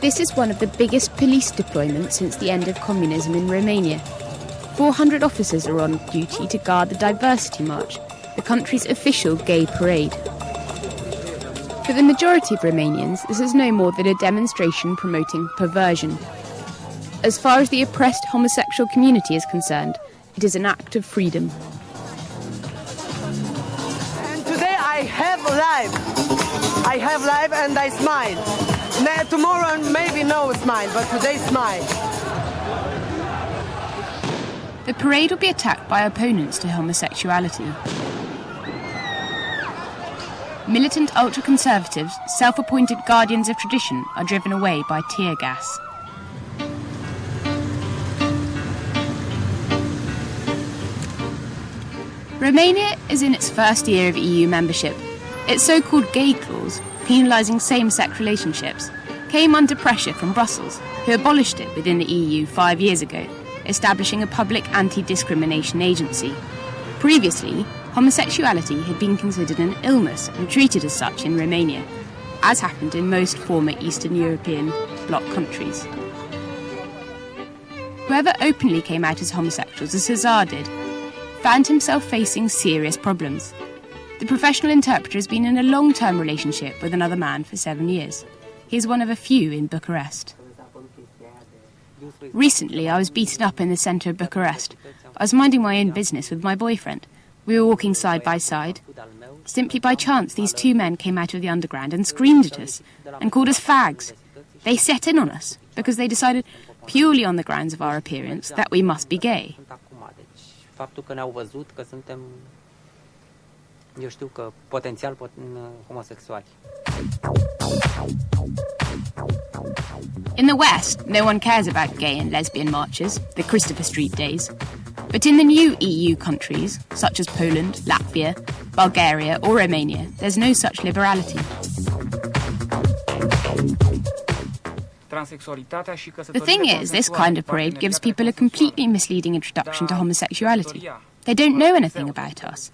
This is one of the biggest police deployments since the end of communism in Romania. 400 officers are on duty to guard the Diversity March, the country's official gay parade. For the majority of Romanians, this is no more than a demonstration promoting perversion. As far as the oppressed homosexual community is concerned, it is an act of freedom. And today I have life. I have life and I smile. Now, tomorrow maybe no smile, but today smile. The parade will be attacked by opponents to homosexuality. Militant ultra-conservatives, self-appointed guardians of tradition, are driven away by tear gas. Romania is in its first year of EU membership. Its so-called gay clause, penalising same-sex relationships, came under pressure from Brussels, who abolished it within the EU 5 years ago, establishing a public anti-discrimination agency. Previously, homosexuality had been considered an illness and treated as such in Romania, as happened in most former Eastern European bloc countries. Whoever openly came out as homosexuals, as Cesar did, found himself facing serious problems. The professional interpreter has been in a long-term relationship with another man for 7 years. He is one of a few in Bucharest. Recently, I was beaten up in the centre of Bucharest. I was minding my own business with my boyfriend. We were walking side by side. Simply by chance, these two men came out of the underground and screamed at us and called us fags. They set in on us because they decided, purely on the grounds of our appearance, that we must be gay. Faptul că ne-au văzut că suntem, eu știu că potențial homosexuali. In the West, no one cares about gay and lesbian marches, the Christopher Street days. But in the new EU countries, such as Poland, Latvia, Bulgaria or Romania, there's no such liberality. The thing is, this kind of parade gives people a completely misleading introduction to homosexuality. They don't know anything about us.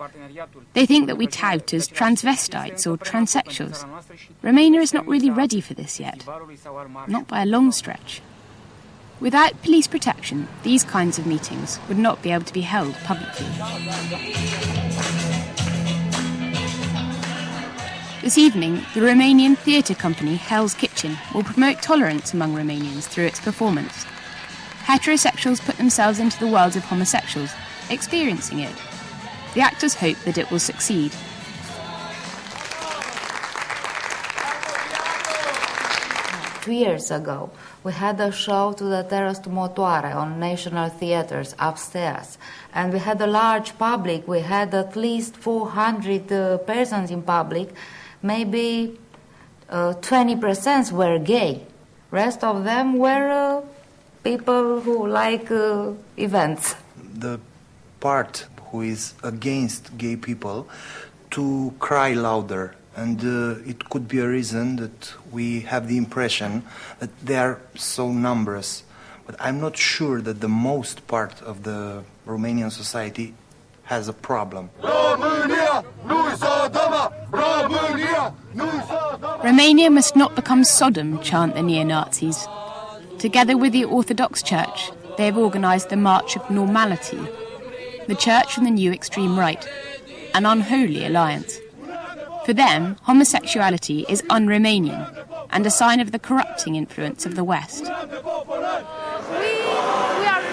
They think that we tout as transvestites or transsexuals. Romania is not really ready for this yet. Not by a long stretch. Without police protection, these kinds of meetings would not be able to be held publicly. This evening, the Romanian theatre company Hell's Kitchen will promote tolerance among Romanians through its performance. Heterosexuals put themselves into the worlds of homosexuals, experiencing it. The actors hope that it will succeed. Two years ago, we had a show to the Terrace to Motoare on National Theatres upstairs. And we had a large public. We had at least 400 persons in public. Maybe 20% were gay. Rest of them were people who like events. The part who is against gay people to cry louder. And it could be a reason that we have the impression that they are so numerous. But I'm not sure that the most part of the Romanian society has a problem. Romania must not become Sodom, chant the neo-Nazis. Together with the Orthodox Church, they have organised the March of Normality, the Church and the new extreme right, an unholy alliance. For them, homosexuality is un-Romanian and a sign of the corrupting influence of the West. We are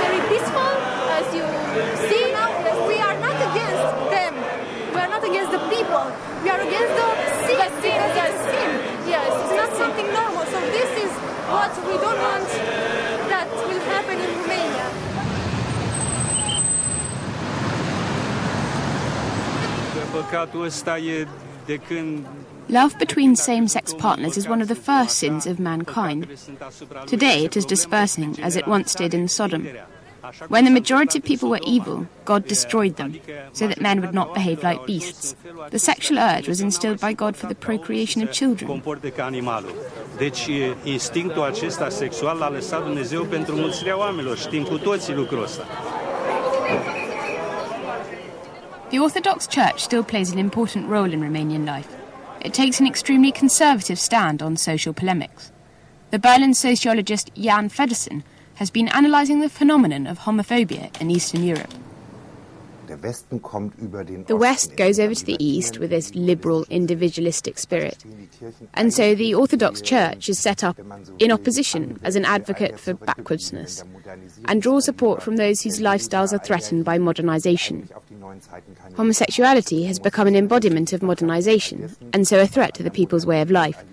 very peaceful, as you see. We are not against them. We are not against the people. We are against the sin. Yes, it's not something normal. So this is what we don't want that will happen in Romania. Love between same-sex partners is one of the first sins of mankind. Today it is dispersing as it once did in Sodom. When the majority of people were evil, God destroyed them, so that men would not behave like beasts. The sexual urge was instilled by God for the procreation of children. Deci instinctul acesta sexual l-a lăsat Dumnezeu pentru mulțirea oamenilor. Știm cu toții lucrul ăsta. The Orthodox Church still plays an important role in Romanian life. It takes an extremely conservative stand on social polemics. The Berlin sociologist Jan Feddersen has been analysing the phenomenon of homophobia in Eastern Europe. The West goes over to the East with this liberal, individualistic spirit. And so the Orthodox Church is set up in opposition as an advocate for backwardsness and draws support from those whose lifestyles are threatened by modernisation. Homosexuality has become an embodiment of modernisation and so a threat to the people's way of life.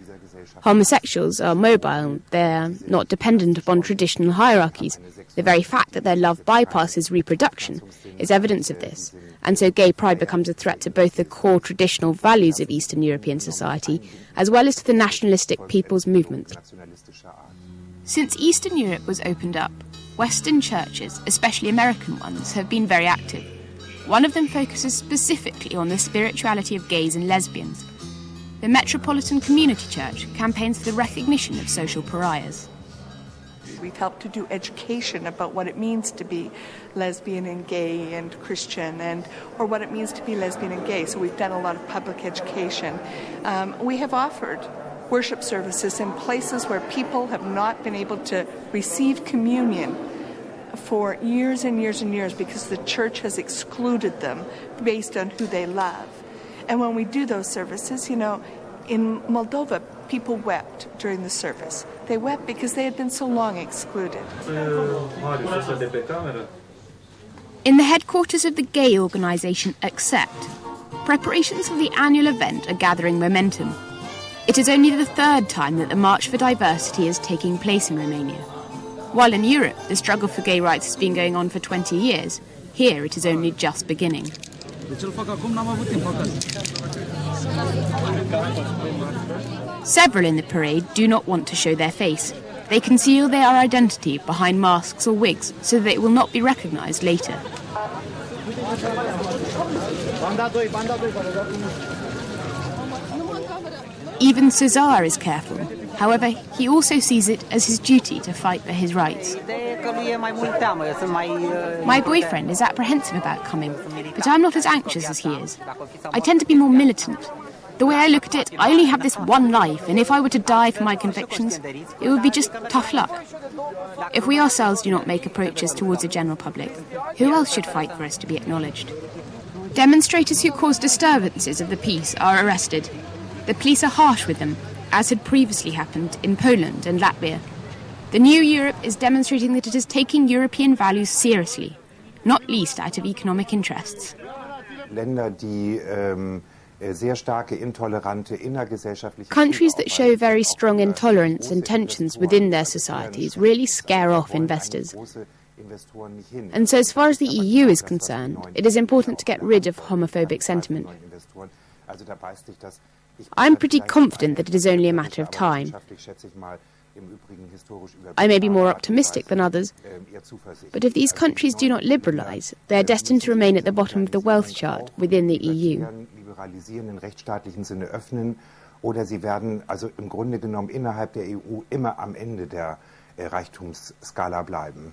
Homosexuals are mobile, they're not dependent upon traditional hierarchies. The very fact that their love bypasses reproduction is evidence of this, and so gay pride becomes a threat to both the core traditional values of Eastern European society, as well as to the nationalistic people's movement. Since Eastern Europe was opened up, Western churches, especially American ones, have been very active. One of them focuses specifically on the spirituality of gays and lesbians. The Metropolitan Community Church campaigns for the recognition of social pariahs. We've helped to do education about what it means to be lesbian and gay and Christian, or what it means to be lesbian and gay. So we've done a lot of public education. We have offered worship services in places where people have not been able to receive communion for years and years and years because the church has excluded them based on who they love. And when we do those services, in Moldova, people wept during the service. They wept because they had been so long excluded. In the headquarters of the gay organisation Accept, preparations for the annual event are gathering momentum. It is only the third time that the March for Diversity is taking place in Romania. While in Europe, the struggle for gay rights has been going on for 20 years, here it is only just beginning. Several in the parade do not want to show their face. They conceal their identity behind masks or wigs so that it will not be recognised later. Even Cesar is careful. However, he also sees it as his duty to fight for his rights. My boyfriend is apprehensive about coming, but I'm not as anxious as he is. I tend to be more militant. The way I look at it, I only have this one life, and if I were to die for my convictions, it would be just tough luck. If we ourselves do not make approaches towards the general public, who else should fight for us to be acknowledged? Demonstrators who cause disturbances of the peace are arrested. The police are harsh with them, as had previously happened in Poland and Latvia. The new Europe is demonstrating that it is taking European values seriously, not least out of economic interests. Countries that show very strong intolerance and tensions within their societies really scare off investors. And so as far as the EU is concerned, it is important to get rid of homophobic sentiment. I'm pretty confident that it is only a matter of time. I may be more optimistic than others, but if these countries do not liberalise, they are destined to remain at the bottom of the wealth chart within the EU. Oder sie werden also im Grunde genommen innerhalb der EU immer am Ende der Reichtumsskala bleiben.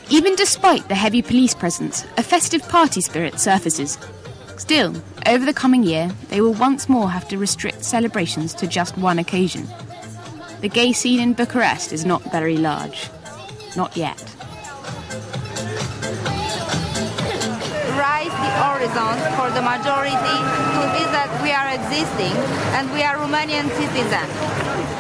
Even despite the heavy police presence, a festive party spirit surfaces. Still, over the coming year, they will once more have to restrict celebrations to just one occasion. The gay scene in Bucharest is not very large. Not yet. Raise the horizon for the majority to see that we are existing and we are Romanian citizens.